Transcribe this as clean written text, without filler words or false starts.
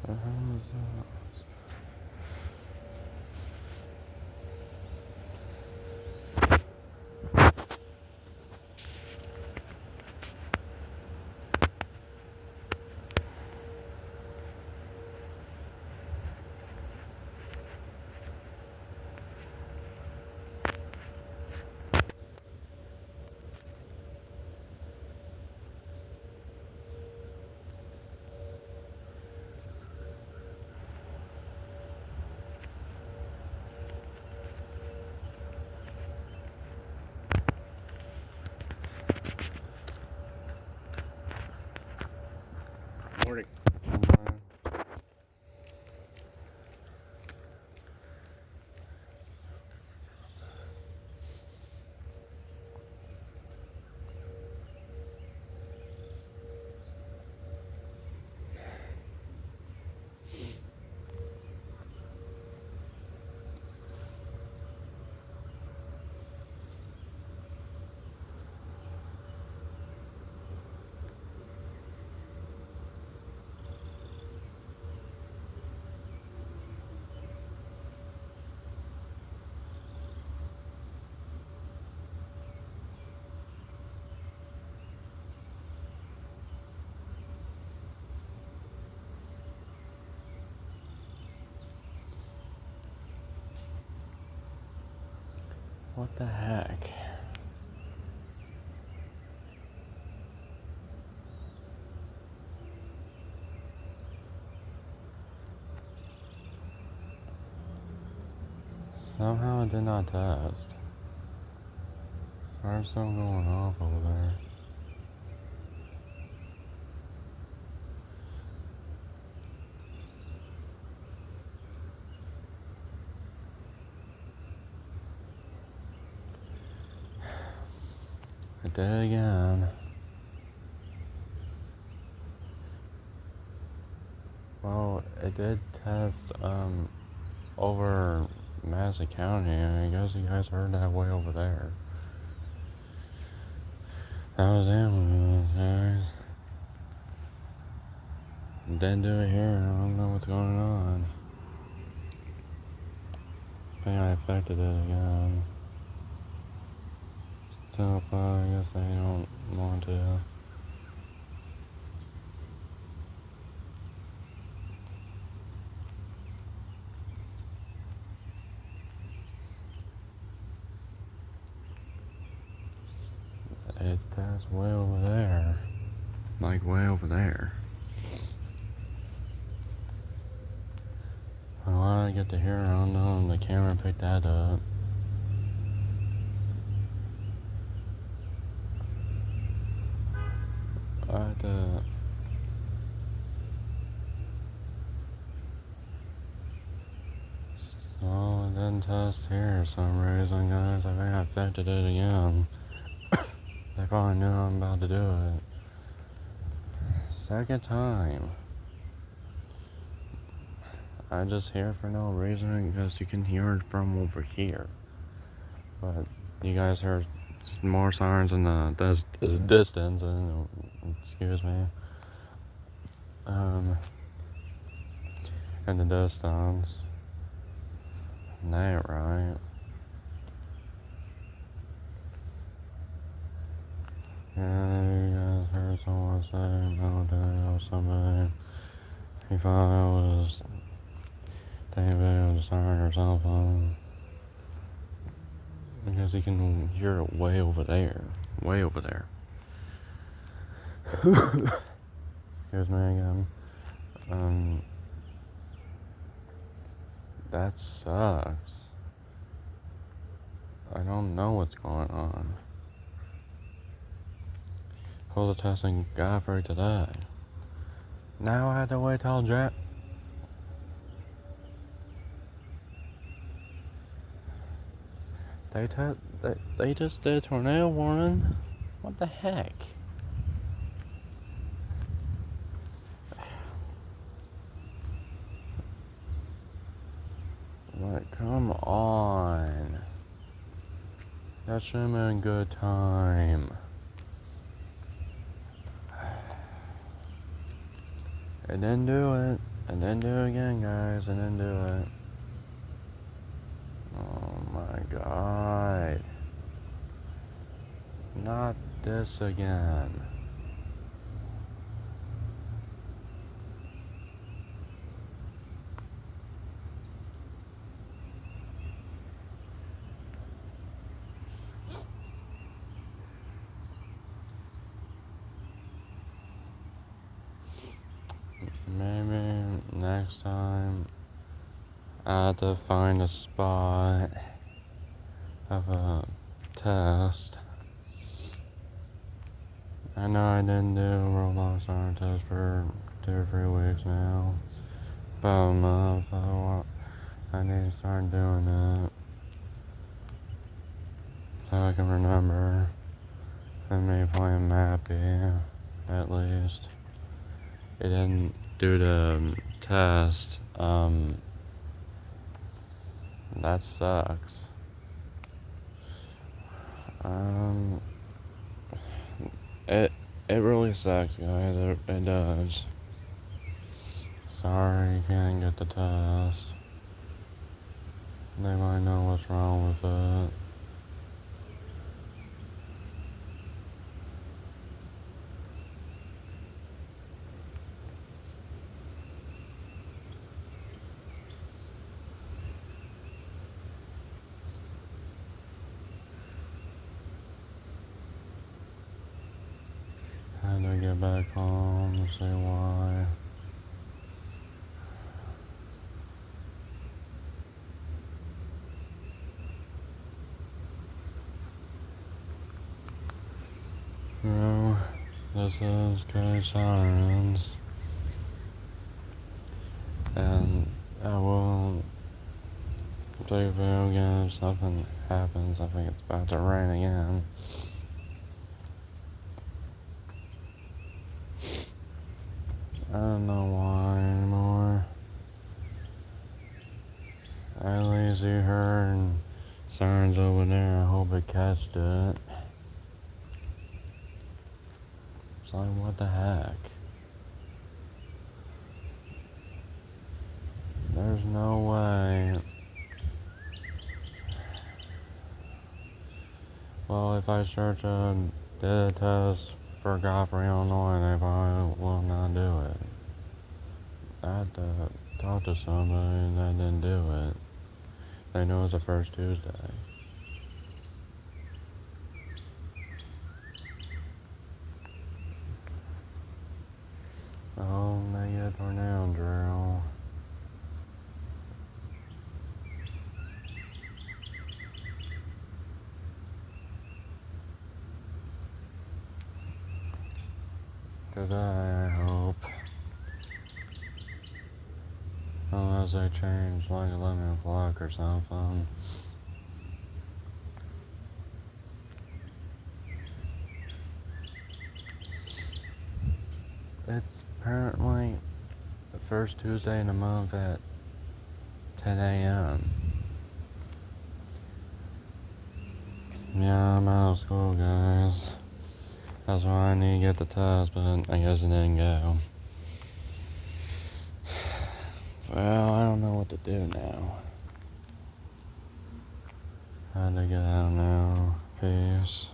The hell is that? Morning. What the heck? Somehow it did not test. Started still going off over there. It did again. Well, it did test over Madison County, and I guess you guys heard that way over there. That was Ambience, guys. Didn't do it here. I don't know what's going on. I think I affected it again. Still, I guess they don't want to. That's way over there. Like way over there. Well, I get to hear it, I don't know, and the camera picked that up. I had to... So it didn't test here for some reason, guys. I think I affected it again. They probably knew I'm about to do it. Second time. I just hear it for no reason because you can hear it from over here. But you guys heard more sirens in the distance, and excuse me. In the distance. That ain't right. Yeah, you guys heard someone say Melody or somebody. He thought I was taking a video of the siren or something. Because you can hear it way over there. Way over there. Here's me again. That sucks. I don't know what's going on. Supposed to testing godfrey today. Now I have to wait till Jack. They just did tornado warning. What the heck? Like, come on. That should have been a good time. It didn't do it. And then do it again, guys, and then do it. Oh my god. Not this again. Maybe next time I have to find a spot of a test. I know I didn't do Roblox siren test for 2 or 3 weeks now. About a month. I need to start doing it so I can remember and maybe I'm happy at least. It didn't do the test. That sucks. It really sucks, guys. It does. Sorry you can't get the test. They might know what's wrong with it. Had to get back home to see why. Well, this is Sirens. And I will play video games. Something happens. I think it's about to rain again. I don't know why anymore. At least you heard sirens over there. I hope it catched it. It's like, what the heck? There's no way. Well, if I search a did a test for Godfrey, Illinois, they probably will not do it. I had to talk to somebody that didn't do it. They know it's the first Tuesday. Oh, they get a tornado drill. Today, I hope. Unless they change like 11 o'clock or something. It's apparently the first Tuesday in the month at 10 a.m. Yeah, I'm out of school, guys. That's why I need to get the test, but I guess it didn't go. Well, I don't know what to do now. I had to get out now. Peace.